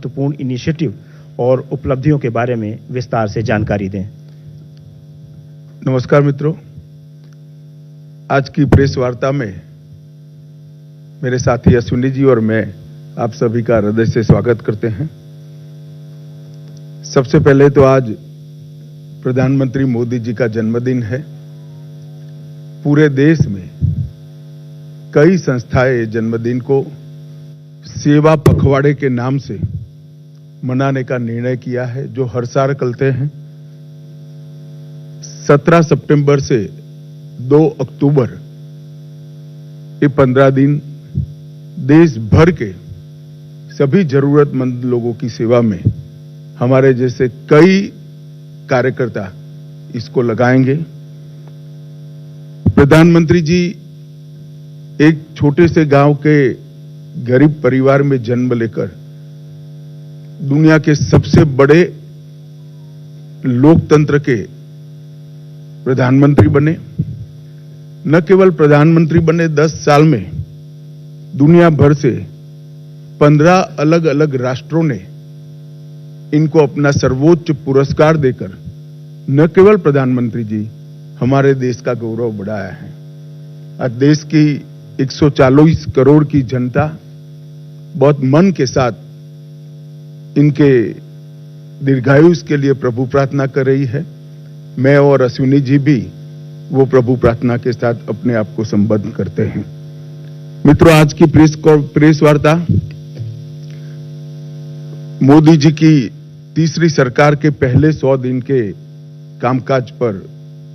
महत्वपूर्ण इनिशिएटिव और उपलब्धियों के बारे में विस्तार से जानकारी दें। नमस्कार मित्रों, आज की प्रेस वार्ता में मेरे साथी अश्विनी जी और मैं आप सभी का हृदय से स्वागत करते हैं। सबसे पहले तो आज प्रधानमंत्री मोदी जी का जन्मदिन है। पूरे देश में कई संस्थाएं जन्मदिन को सेवा पखवाड़े के नाम से मनाने का निर्णय किया है, जो हर साल करते हैं। 17 सितंबर से 2 अक्टूबर ये 15 दिन देश भर के सभी जरूरतमंद लोगों की सेवा में हमारे जैसे कई कार्यकर्ता इसको लगाएंगे। प्रधानमंत्री जी एक छोटे से गांव के गरीब परिवार में जन्म लेकर दुनिया के सबसे बड़े लोकतंत्र के प्रधानमंत्री बने। न केवल प्रधानमंत्री बने, 10 साल में दुनिया भर से 15 अलग अलग राष्ट्रों ने इनको अपना सर्वोच्च पुरस्कार देकर न केवल प्रधानमंत्री जी हमारे देश का गौरव बढ़ाया है। आज देश की 140 करोड़ की जनता बहुत मन के साथ इनके दीर्घायुष के लिए प्रभु प्रार्थना कर रही है। मैं और अश्विनी जी भी वो प्रभु प्रार्थना के साथ अपने आप को संबद्ध करते हैं। मित्रों, आज की प्रेस वार्ता मोदी जी की तीसरी सरकार के पहले 100 दिन के कामकाज पर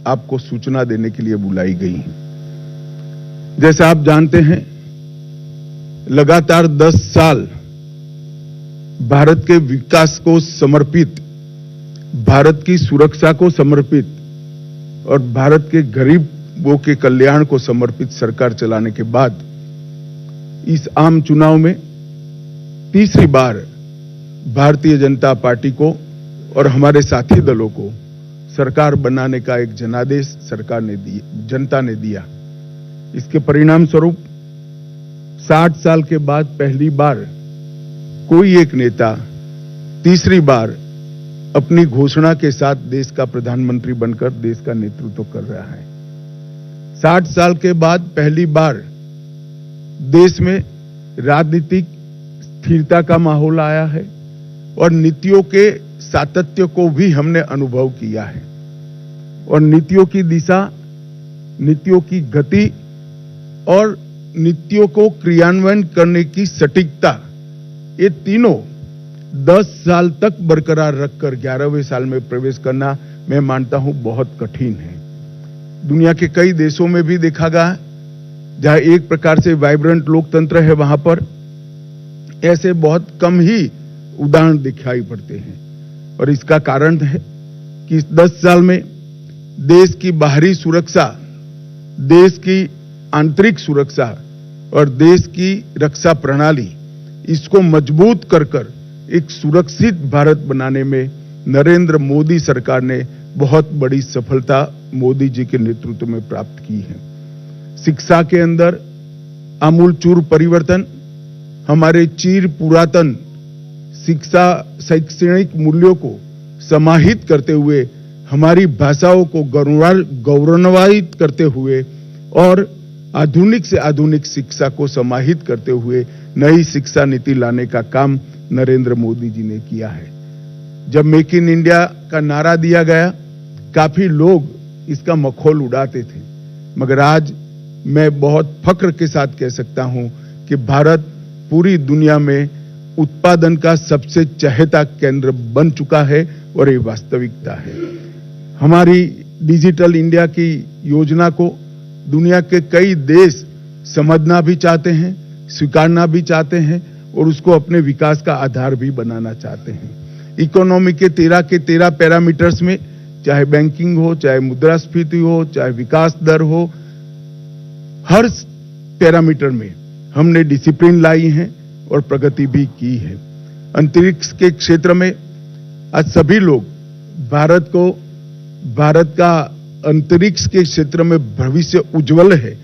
आपको सूचना देने के लिए बुलाई गई। जैसा आप जानते हैं, लगातार 10 साल भारत के विकास को समर्पित, भारत की सुरक्षा को समर्पित और भारत के गरीबों के कल्याण को समर्पित सरकार चलाने के बाद इस आम चुनाव में तीसरी बार भारतीय जनता पार्टी को और हमारे साथी दलों को सरकार बनाने का एक जनादेश जनता ने दिया। इसके परिणाम स्वरूप 60 साल के बाद पहली बार कोई एक नेता तीसरी बार अपनी घोषणा के साथ देश का प्रधानमंत्री बनकर देश का नेतृत्व कर रहा है। 60 साल के बाद पहली बार देश में राजनीतिक स्थिरता का माहौल आया है और नीतियों के सातत्य को भी हमने अनुभव किया है। और नीतियों की दिशा, नीतियों की गति और नीतियों को क्रियान्वयन करने की सटीकता, ये तीनों 10 साल तक बरकरार रखकर 11वें साल में प्रवेश करना मैं मानता हूं बहुत कठिन है। दुनिया के कई देशों में भी देखा गया, जहां एक प्रकार से वाइब्रेंट लोकतंत्र है, वहां पर ऐसे बहुत कम ही उदाहरण दिखाई पड़ते हैं। और इसका कारण है कि इस 10 साल में देश की बाहरी सुरक्षा, देश की आंतरिक सुरक्षा और देश की रक्षा प्रणाली, इसको मजबूत कर एक सुरक्षित भारत बनाने में नरेंद्र मोदी सरकार ने बहुत बड़ी सफलता मोदी जी के नेतृत्व में प्राप्त की है। शिक्षा के अंदर आमूलचूर परिवर्तन, हमारे चिर पुरातन शिक्षा शैक्षणिक मूल्यों को समाहित करते हुए, हमारी भाषाओं को गौरवान्वित करते हुए और आधुनिक से आधुनिक शिक्षा को समाहित करते हुए नई शिक्षा नीति लाने का काम नरेंद्र मोदी जी ने किया है। जब मेक इन इंडिया का नारा दिया गया, काफी लोग इसका मखौल उड़ाते थे, मगर आज मैं बहुत फक्र के साथ कह सकता हूं कि भारत पूरी दुनिया में उत्पादन का सबसे चहेता केंद्र बन चुका है और ये वास्तविकता है। हमारी डिजिटल इंडिया की योजना को दुनिया के कई देश समझना भी चाहते हैं, स्वीकारना भी चाहते हैं और उसको अपने विकास का आधार भी बनाना चाहते हैं। इकोनॉमी के 13 पैरामीटर्स में, चाहे बैंकिंग हो, चाहे मुद्रास्फीति हो, चाहे विकास दर हो, हर पैरामीटर में हमने डिसिप्लिन लाई है और प्रगति भी की है। अंतरिक्ष के क्षेत्र में आज सभी लोग भारत का अंतरिक्ष के क्षेत्र में भविष्य उज्जवल है,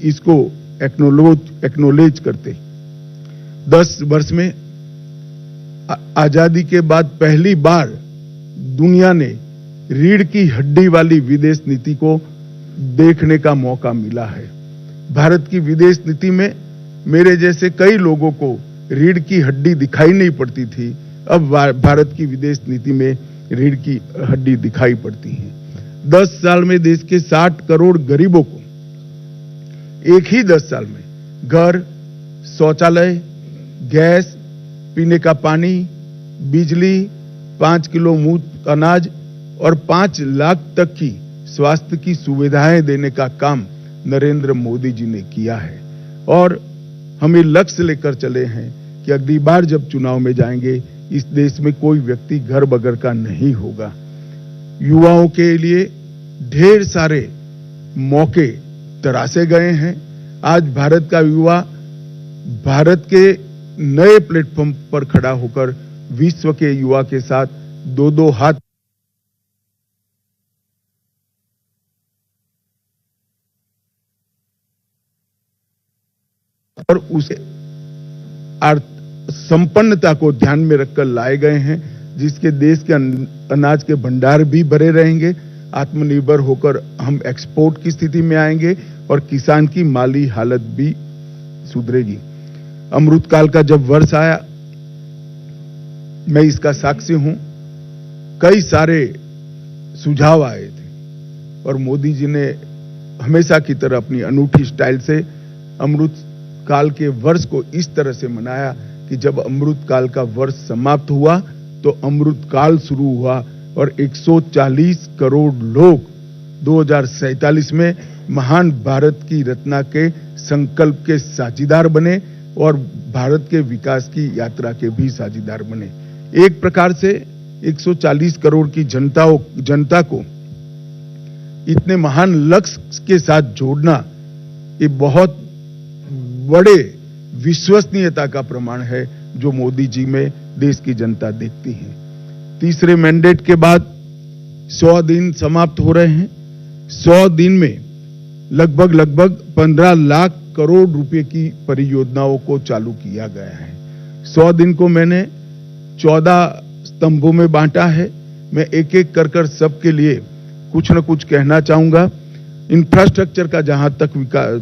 इसको एक्नोलेज करते। 10 वर्ष में आजादी के बाद पहली बार दुनिया ने रीढ़ की हड्डी वाली विदेश नीति को देखने का मौका मिला है। भारत की विदेश नीति में मेरे जैसे कई लोगों को रीढ़ की हड्डी दिखाई नहीं पड़ती थी, अब भारत की विदेश नीति में रीढ़ की हड्डी दिखाई पड़ती है। 10 साल में देश के 60 करोड़ गरीबों को एक ही 10 साल में घर, शौचालय, गैस, पीने का पानी, बिजली, 5 किलो मुफ्त अनाज और 5 लाख तक की स्वास्थ्य की सुविधाएं देने का काम नरेंद्र मोदी जी ने किया है। और हमें लक्ष्य लेकर चले हैं कि अगली बार जब चुनाव में जाएंगे, इस देश में कोई व्यक्ति घर बगैर का नहीं होगा। युवाओं के लिए ढेर सारे मौके तराशे गए हैं। आज भारत का युवा भारत के नए प्लेटफॉर्म पर खड़ा होकर विश्व के युवा के साथ दो हाथ और उसे संपन्नता को ध्यान में रखकर लाए गए हैं, जिसके देश के अनाज के भंडार भी भरे रहेंगे। आत्मनिर्भर होकर हम एक्सपोर्ट की स्थिति में आएंगे और किसान की माली हालत भी सुधरेगी। अमृतकाल का जब वर्ष आया, मैं इसका साक्षी हूं, कई सारे सुझाव आए थे और मोदी जी ने हमेशा की तरह अपनी अनूठी स्टाइल से अमृत काल के वर्ष को इस तरह से मनाया कि जब अमृत काल का वर्ष समाप्त हुआ तो अमृत काल शुरू हुआ और 140 करोड़ लोग 2047 में महान भारत की रचना के संकल्प के साझीदार बने और भारत के विकास की यात्रा के भी साझीदार बने। एक प्रकार से 140 करोड़ की जनता को इतने महान लक्ष्य के साथ जोड़ना, ये बहुत बड़े विश्वसनीयता का प्रमाण है जो मोदी जी में देश की जनता देखती है। तीसरे मैंडेट के बाद 100 दिन समाप्त हो रहे हैं। 100 दिन में लगभग 15 लाख करोड़ रुपए की परियोजनाओं को चालू किया गया है। 100 दिन को मैंने 14 स्तंभों में बांटा है। मैं एक एक कर सबके लिए कुछ न कुछ कहना चाहूंगा। इंफ्रास्ट्रक्चर का जहां तक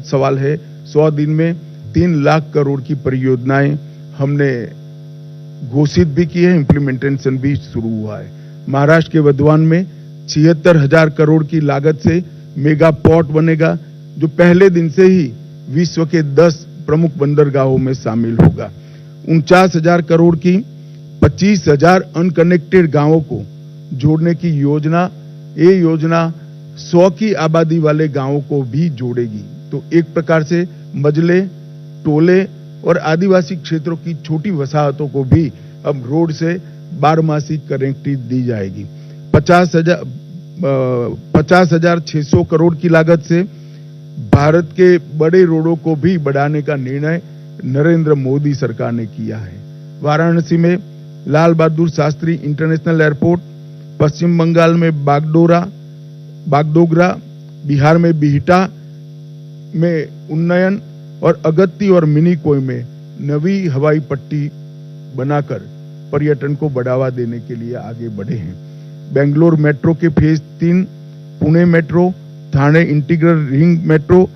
सवाल है, 100 दिन में 3 लाख करोड़ की परियोजनाएं हमने घोषित भी की है, इंप्लीमेंटेशन भी शुरू हुआ है। महाराष्ट्र के वधवान में 76,000 करोड़ की लागत से मेगा पोर्ट बनेगा, जो पहले दिन से ही विश्व के 10 प्रमुख बंदरगाहों में शामिल होगा। 49,000 करोड़ की 25,000 अनकनेक्टेड गांवों को जोड़ने की योजना, ये योजना 100 की आबादी वाले गांवों को भी जोड़ेगी। तो एक प्रकार से मजले, टोले और आदिवासी क्षेत्रों की छोटी वसाहतों को भी अब रोड से 12मासी कनेक्टिविटी दी जाएगी। 50,600 करोड़ की लागत से भारत के बड़े रोडों को भी बढ़ाने का निर्णय नरेंद्र मोदी सरकार ने किया है। वाराणसी में लाल बहादुर शास्त्री इंटरनेशनल एयरपोर्ट, पश्चिम बंगाल में बागडोगरा, बिहार में बिहटा में उन्नयन और अगत्ती और मिनीकोय में नवी हवाई पट्टी बनाकर पर्यटन को बढ़ावा देने के लिए आगे बढ़े हैं। बेंगलोर मेट्रो के phase 3, Pune metro, Thane integral ring metro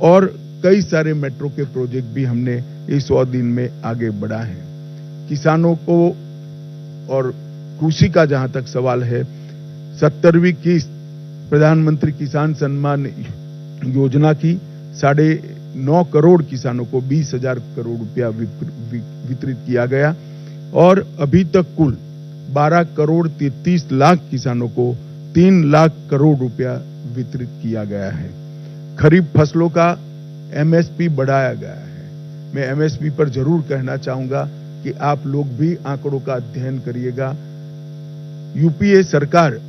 और कई सारे मेट्रो के प्रोजेक्ट भी हमने इस 100 दिन में आगे बढ़ा है। किसानों को और कृषि का जहां तक सवाल है, 70वीं किस्त प्रधानमंत्री किसान सम्मान योजना की 9.5 करोड़ किसानों को 20,000 करोड़ रुपया वितरित किया गया और अभी तक कुल 12 करोड़ 33 लाख किसानों को 3 लाख करोड़ रुपया वितरित किया गया है। खरीफ फसलों का एमएसपी बढ़ाया गया है। मैं एमएसपी पर जरूर कहना चाहूंगा कि आप लोग भी आंकड़ों का अध्ययन करिएगा। यूपीए सरकार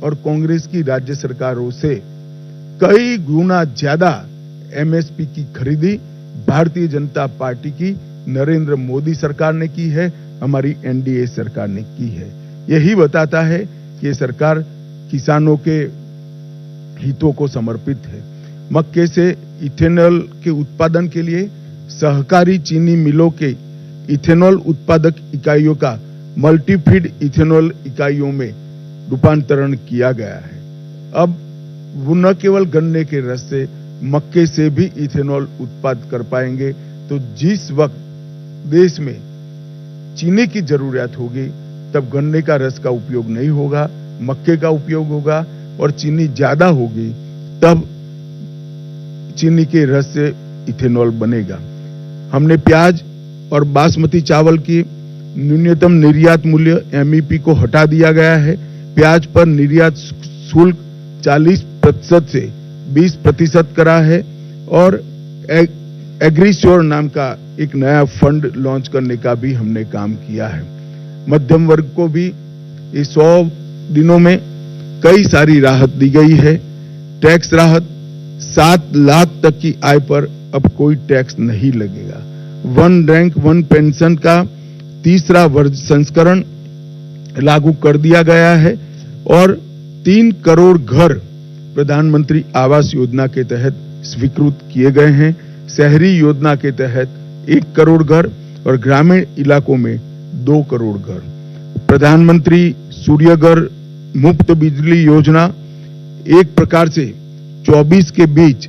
और कांग्रेस की राज्य सरकारों से कई गुना ज्यादा एमएसपी की खरीदी भारतीय जनता पार्टी की नरेंद्र मोदी सरकार ने की है, हमारी एनडीए सरकार ने की है। यही बताता है कि ये सरकार किसानों के हितों को समर्पित है। मक्के से इथेनॉल के उत्पादन के लिए सहकारी चीनी मिलों के इथेनॉल उत्पादक इकाइयों का मल्टीफीड इथेनॉल इकाइयों में रूपांतरण किया गया है। अब वो न केवल गन्ने के रस से, मक्के से भी इथेनॉल उत्पादन कर पाएंगे। तो जिस वक्त देश में चीनी की जरूरत होगी तब गन्ने का रस का उपयोग नहीं होगा, मक्के का उपयोग होगा, और चीनी ज्यादा होगी तब चीनी के रस से इथेनॉल बनेगा। हमने प्याज और बासमती चावल की न्यूनतम निर्यात मूल्य एमईपी को हटा दिया गया है। प्याज पर निर्यात शुल्क 40% से 20% करा है, और एग्रीश्योर नाम का एक नया फंड लॉन्च करने का भी हमने काम किया है। मध्यम वर्ग को भी इस 100 दिनों में कई सारी राहत दी गई है। टैक्स राहत, 7 लाख तक की आय पर अब कोई टैक्स नहीं लगेगा। वन रैंक वन पेंशन का तीसरा संस्करण लागू कर दिया गया है, और 3 करोड़ घर प्रधानमंत्री आवास योजना के तहत स्वीकृत किए गए हैं। शहरी योजना के तहत 1 करोड़ घर और ग्रामीण इलाकों में 2 करोड़ घर। प्रधानमंत्री सूर्यघर मुफ्त बिजली योजना एक प्रकार से 2024 के बीच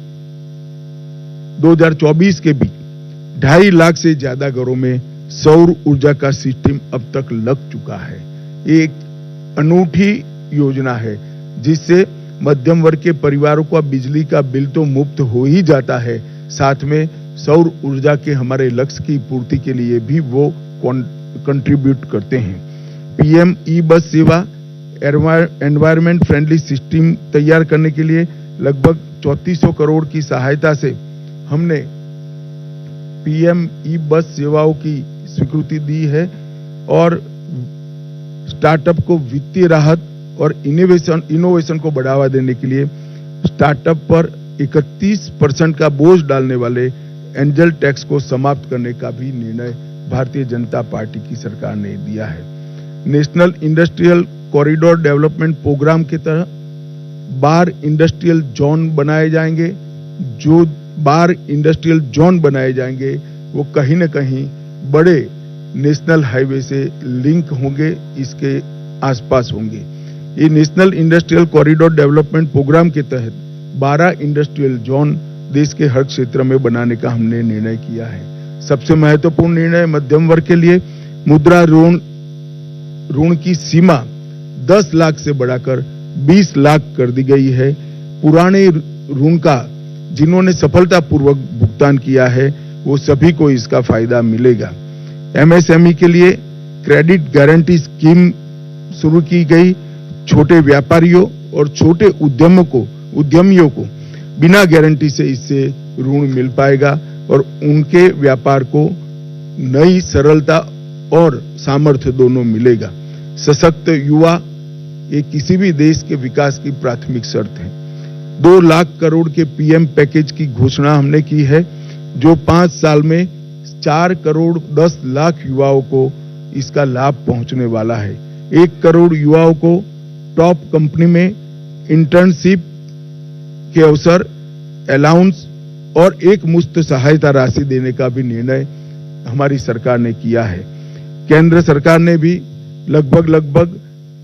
2.5 लाख से ज्यादा घरों में सौर ऊर्जा का सिस्टम अब तक लग चुका है। एक अनूठी योजना है जिससे मध्यम वर्ग के परिवारों का बिजली का बिल तो मुफ्त हो ही जाता है, साथ में सौर ऊर्जा के हमारे लक्ष्य की पूर्ति के लिए भी वो कंट्रीब्यूट करते हैं। पीएम ई बस सेवा एनवायरमेंट फ्रेंडली सिस्टम तैयार करने के लिए लगभग 3400 करोड़ की सहायता से हमने पीएम ई बस सेवाओं की स्वीकृति दी है, और स्टार्टअप को वित्तीय राहत और इनोवेशन को बढ़ावा देने के लिए स्टार्टअप पर 31% का बोझ डालने वाले एंजल टैक्स को समाप्त करने का भी निर्णय भारतीय जनता पार्टी की सरकार ने दिया है। National industrial corridor development programme के तहत 12 इंडस्ट्रियल जोन बनाए जाएंगे। जो 12 इंडस्ट्रियल जोन बनाए जाएंगे वो कहीं न कहीं बड़े नेशनल हाईवे से लिंक होंगे, इसके आसपास होंगे। ये national industrial corridor development programme के तहत 12 इंडस्ट्रियल जोन देश के हर क्षेत्र में बनाने का हमने निर्णय किया है। सबसे महत्वपूर्ण निर्णय मध्यम वर्ग के लिए मुद्रा ऋण की सीमा 10 लाख से बढ़ाकर 20 लाख कर दी गई है। पुराने ऋण का जिन्होंने सफलतापूर्वक भुगतान किया है वो सभी को इसका फायदा मिलेगा। एमएसएमई के लिए क्रेडिट गारंटी स्कीम शुरू की गई। छोटे व्यापारियों और छोटे उद्यमियों को बिना गारंटी से इससे ऋण मिल पाएगा और उनके व्यापार को नई सरलता और सामर्थ्य दोनों मिलेगा। सशक्त युवा ये किसी भी देश के विकास की प्राथमिक शर्त है। 2 लाख करोड़ के पीएम पैकेज की घोषणा हमने की है, जो 5 साल में 4 करोड़ 10 लाख युवाओं को इसका लाभ पहुंचने वाला है। 1 करोड़ युवाओं को टॉप कंपनी में इंटर्नशिप के अवसर, अलाउंस और एक मुश्त सहायता राशि देने का भी निर्णय हमारी सरकार ने किया है। केंद्र सरकार ने भी लगभग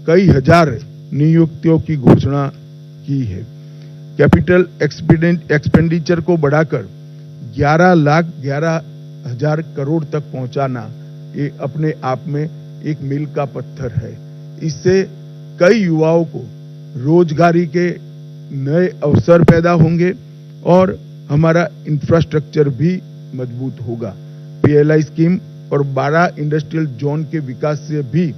कई हजार नियुक्तियों की घोषणा की है। कैपिटल एक्सपेंडिचर को बढ़ाकर 11,11,000 करोड़ तक पहुंचाना ये अपने आप में एक मील का पत्थर है। इससे कई युवाओं को रोजगारी के नए अवसर पैदा होंगे और हमारा इंफ्रास्ट्रक्चर भी मजबूत होगा। पीएलआई स्कीम और 12 इंडस्ट्रियल जोन के विकास से भी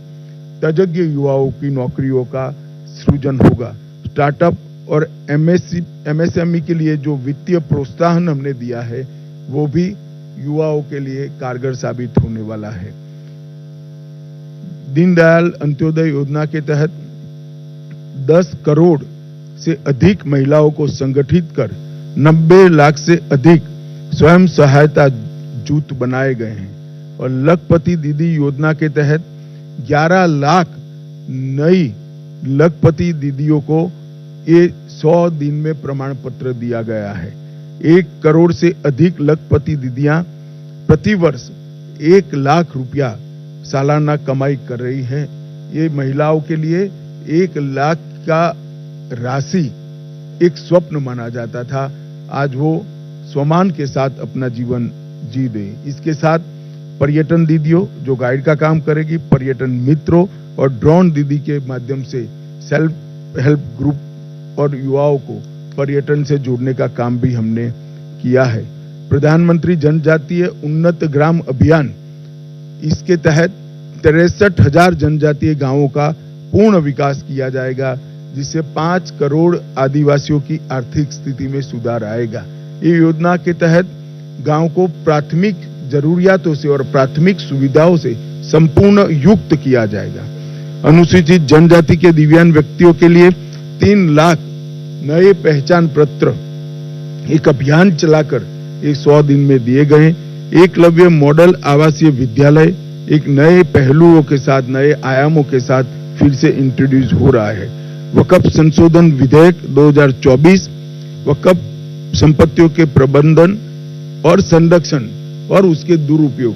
तजज्ञ युवाओं की नौकरियों का सृजन होगा। स्टार्टअप और एमएसएमई के लिए जो वित्तीय प्रोत्साहन हमने दिया है वो भी युवाओं के लिए कारगर साबित होने वाला है। दीनदयाल अंत्योदय योजना के तहत 10 करोड़ से अधिक महिलाओं को संगठित कर 90 लाख से अधिक स्वयं सहायता जूथ बनाए गए हैं और लखपति दीदी योजना के तहत 11 लाख नई लखपति दीदियों को ये 100 दिन में प्रमाण पत्र दिया गया है। 1 करोड़ से अधिक लखपति दीदियां प्रतिवर्ष 1 लाख रुपया सालाना कमाई कर रही है। ये महिलाओं के लिए 1 लाख का राशि एक स्वप्न माना जाता था। आज वो सम्मान के साथ अपना जीवन जी दे। इसके साथ पर्यटन दीदियों जो गाइड का काम करेगी, पर्यटन मित्रों और ड्रोन दीदी के माध्यम से सेल्फ हेल्प ग्रुप और युवाओं को पर्यटन से जोड़ने का काम भी हमने किया है। प्रधानमंत्री जनजातीय उन्नत ग्राम अभियान, इसके तहत 63,000 जनजातीय गांवों का पूर्ण विकास किया जाएगा, जिससे 5 करोड़ आदिवासियों की आर्थिक स्थिति में सुधार आएगा। ये योजना के तहत गांव को प्राथमिक जरूरियातों से और प्राथमिक सुविधाओं से संपूर्ण युक्त किया जाएगा। अनुसूचित जनजाति के दिव्यांग व्यक्तियों के लिए 3 लाख नए पहचान पत्र एक अभियान चलाकर 100 दिन में दिए गए। एकलव्य मॉडल आवासीय विद्यालय एक नए पहलुओं के साथ, नए आयामों के साथ फिर से इंट्रोड्यूस हो रहा है। वक्फ संशोधन विधेयक 2024 वक्फ संपत्तियों के प्रबंधन और संरक्षण और उसके दुरुपयोग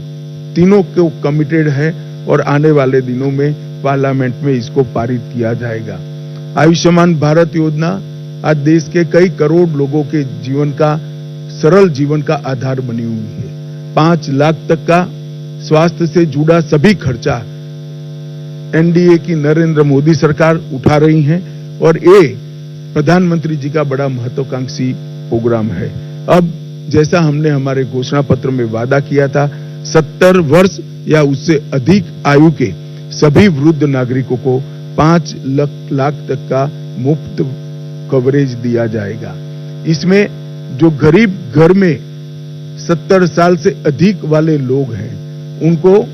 तीनों को कमिटेड है और आने वाले दिनों में पार्लियामेंट में इसको पारित किया जाएगा। आयुष्मान भारत योजना आज देश के कई करोड़ लोगों के जीवन का, सरल जीवन का आधार बनी हुई है। 5 लाख तक का स्वास्थ्य से जुड़ा सभी खर्चा एनडीए की नरेंद्र मोदी सरकार उठा रही है और ये प्रधानमंत्री जी का बड़ा महत्वाकांक्षी प्रोग्राम है। अब जैसा हमने हमारे घोषणा पत्र में वादा किया था, 70 वर्ष या उससे अधिक आयु के सभी वृद्ध नागरिकों को 5 लाख तक का मुफ्त कवरेज दिया जाएगा। इसमें जो गरीब घर में 70 साल से अधिक वाले लोग हैं, उनको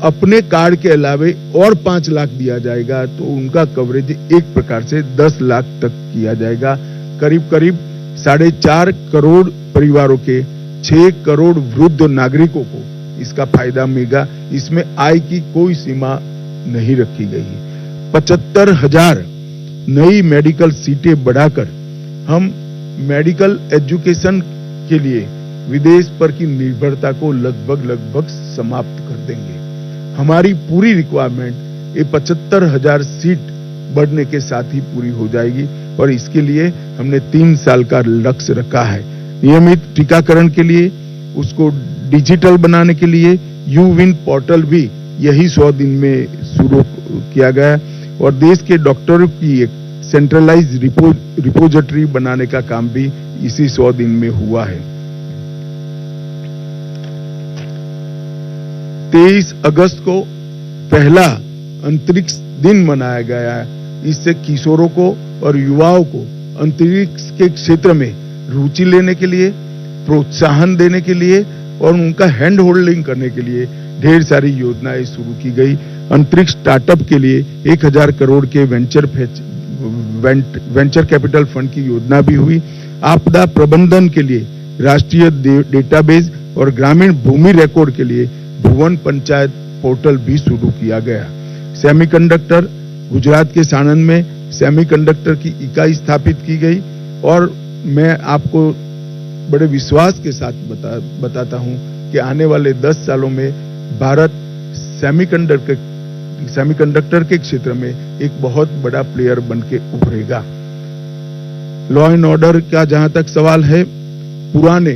अपने कार्ड के अलावे और 5 लाख दिया जाएगा, तो उनका कवरेज एक प्रकार से 10 लाख तक किया जाएगा। करीब करीब 4.5 करोड़ परिवारों के 6 करोड़ वृद्ध नागरिकों को इसका फायदा मिलेगा। इसमें आय की कोई सीमा नहीं रखी गई है। 75,000 नई मेडिकल सीटें बढ़ाकर हम मेडिकल एजुकेशन के लिए विदेश पर की निर्भरता को लगभग समाप्त कर देंगे। हमारी पूरी रिक्वायरमेंट ये 75,000 सीट बढ़ने के साथ ही पूरी हो जाएगी और इसके लिए हमने 3 साल का लक्ष्य रखा है। नियमित टीकाकरण के लिए, उसको डिजिटल बनाने के लिए यूविन पोर्टल भी यही 100 दिन में शुरू किया गया और देश के डॉक्टरों की एक सेंट्रलाइज रिपोजिटरी बनाने का काम भी इसी 100 दिन में हुआ है। 23 अगस्त को पहला अंतरिक्ष दिन मनाया गया है। इससे किशोरों को और युवाओं को अंतरिक्ष के क्षेत्र में रुचि लेने के लिए, प्रोत्साहन देने के लिए और उनका हैंड होल्डिंग करने के लिए ढेर सारी योजनाएं शुरू की गई। अंतरिक्ष स्टार्टअप के लिए 1,000 करोड़ के वेंचर कैपिटल फंड की योजना भी हुई। आपदा प्रबंधन के लिए राष्ट्रीय डेटाबेस और ग्रामीण भूमि रिकॉर्ड के लिए भुवन पंचायत पोर्टल भी शुरू किया गया। सेमीकंडक्टर, गुजरात के साणंद में सेमीकंडक्टर की इकाई स्थापित की गई और मैं आपको बड़े विश्वास के साथ बताता हूं कि आने वाले 10 सालों में भारत सेमीकंडक्टर के क्षेत्र में एक बहुत बड़ा प्लेयर बनके उभरेगा। लॉ एंड ऑर्डर का जहां तक सवाल है, पुराने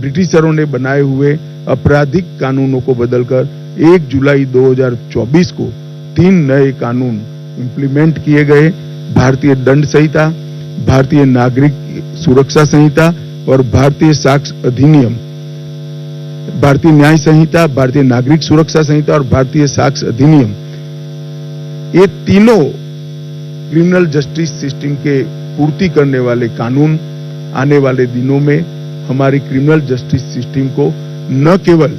ब्रिटिशरों ने बनाए हुए आपराधिक कानूनों को बदलकर 1 जुलाई 2024 को 3 नए कानून इंप्लीमेंट किए गए। भारतीय दंड संहिता, भारतीय नागरिक सुरक्षा संहिता और भारतीय साक्ष्य अधिनियम, भारतीय न्याय संहिता, भारतीय नागरिक सुरक्षा संहिता और भारतीय साक्ष्य अधिनियम, ये तीनों क्रिमिनल जस्टिस सिस्टम के पूर्ति करने वाले कानून आने वाले दिनों में हमारी क्रिमिनल जस्टिस सिस्टम को न केवल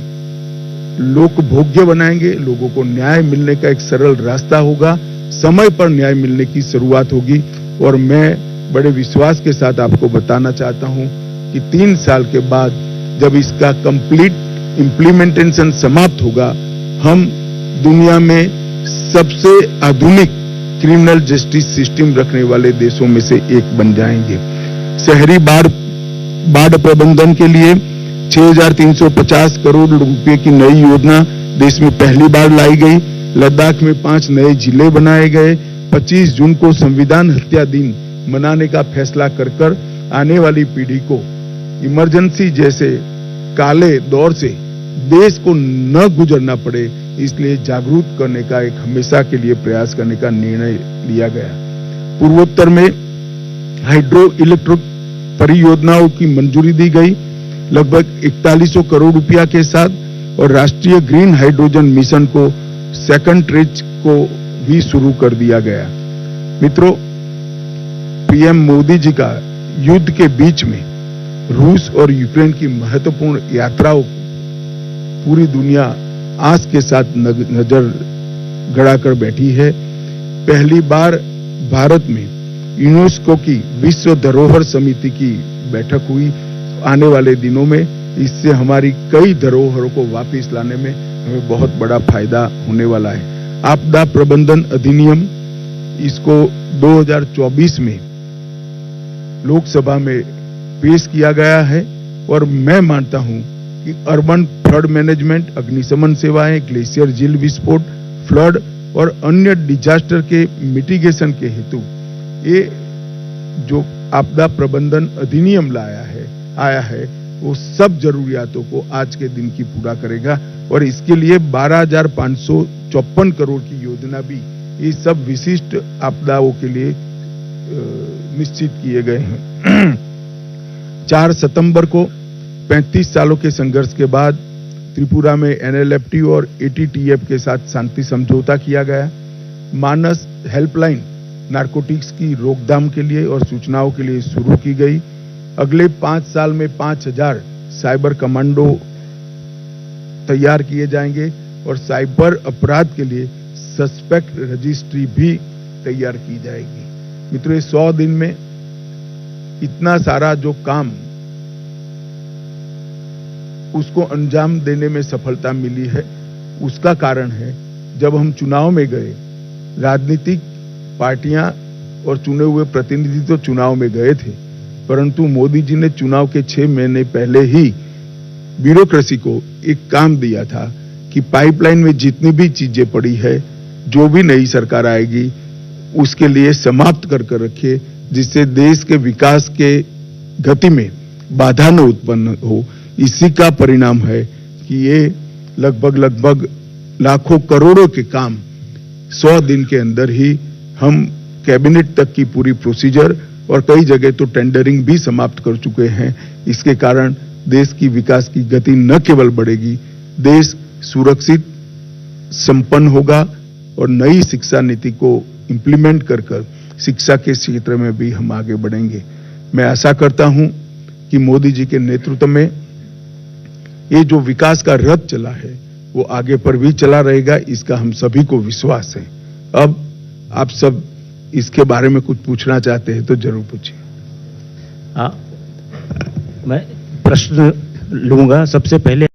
लोकभोग्य बनाएंगे, लोगों को न्याय मिलने का एक सरल रास्ता होगा, समय पर न्याय मिलने की शुरुआत होगी। और मैं बड़े विश्वास के साथ आपको बताना चाहता हूं कि 3 साल के बाद जब इसका कंप्लीट इंप्लीमेंटेशन समाप्त होगा, हम दुनिया में सबसे आधुनिक क्रिमिनल जस्टिस सिस्टम रखने वाले देशों में से एक बन जाएंगे। शहरी बाढ़ प्रबंधन के लिए 6,350 करोड़ रुपए की नई योजना देश में पहली बार लाई गई। लद्दाख में 5 नए जिले बनाए गए। 25 जून को संविधान हत्या दिन मनाने का फैसला कर आने वाली पीढ़ी को इमरजेंसी जैसे काले दौर से देश को न गुजरना पड़े, इसलिए जागरूक करने का एक हमेशा के लिए प्रयास करने का निर्णय लिया गया। पूर्वोत्तर में हाइड्रो इलेक्ट्रिक परियोजनाओं की मंजूरी दी गई, लगभग 4100 करोड़ रुपया के साथ, और राष्ट्रीय ग्रीन हाइड्रोजन मिशन को सेकंड ट्रेज को भी शुरू कर दिया गया। मित्रों, पीएम मोदी जी का युद्ध के बीच में रूस और यूक्रेन की महत्वपूर्ण यात्राओं को पूरी दुनिया आस के साथ नजर गड़ाकर बैठी है। पहली बार भारत में यूनेस्को की विश्व धरोहर समिति की बैठक हुई। आने वाले दिनों में इससे हमारी कई धरोहरों को वापस लाने में हमें बहुत बड़ा फायदा होने वाला है। आपदा प्रबंधन अधिनियम, इसको 2024 में लोकसभा में पेश किया गया है, और मैं मानता हूं कि अर्बन फ्लड मैनेजमेंट, अग्निशमन सेवाएं, ग्लेशियर झील विस्फोट, फ्लड और अन्य डिजास्टर के मिटिगेशन के हेतु ये जो आपदा प्रबंधन अधिनियम आया है वो सब जरूरियातों को आज के दिन की पूरा करेगा, और इसके लिए 12,554 करोड़ की योजना भी ये सब विशिष्ट आपदाओं के लिए निश्चित किए गए हैं। 4 सितंबर को 35 सालों के संघर्ष के बाद त्रिपुरा में एनएलएफटी और एटीटीएफ के साथ शांति समझौता किया गया। मानस हेल्पलाइन नारकोटिक्स की रोकथाम के लिए और सूचनाओं के लिए शुरू की गई। अगले 5 साल में 5000 साइबर कमांडो तैयार किए जाएंगे, और साइबर अपराध के लिए सस्पेक्ट रजिस्ट्री भी तैयार की जाएगी। मित्रों, 100 दिन में इतना सारा जो काम उसको अंजाम देने में सफलता मिली है, उसका कारण है जब हम चुनाव में गए, राजनीतिक पार्टियां और चुने हुए प्रतिनिधि तो चुनाव में गए थे, परंतु मोदी जी ने चुनाव के 6 महीने पहले ही ब्यूरोक्रेसी को एक काम दिया था कि पाइपलाइन में जितनी भी चीजें पड़ी है, जो भी नई सरकार आएगी उसके लिए समाप्त कर रखे, जिससे देश के विकास के गति में बाधा न उत्पन्न हो। इसी का परिणाम है कि ये लगभग लाखों करोड़ों के काम 100 दिन के अंदर ही हम कैबिनेट तक की पूरी प्रोसीजर और कई जगह तो टेंडरिंग भी समाप्त कर चुके हैं। इसके कारण देश की विकास की गति न केवल बढ़ेगी, देश सुरक्षित संपन्न होगा, और नई शिक्षा नीति को इंप्लीमेंट कर शिक्षा के क्षेत्र में भी हम आगे बढ़ेंगे। मैं आशा करता हूं कि मोदी जी के नेतृत्व में ये जो विकास का रथ चला है वो आगे पर भी चला रहेगा, इसका हम सभी को विश्वास है। अब आप सब इसके बारे में कुछ पूछना चाहते हैं तो जरूर पूछिए। मैं प्रश्न लूंगा। सबसे पहले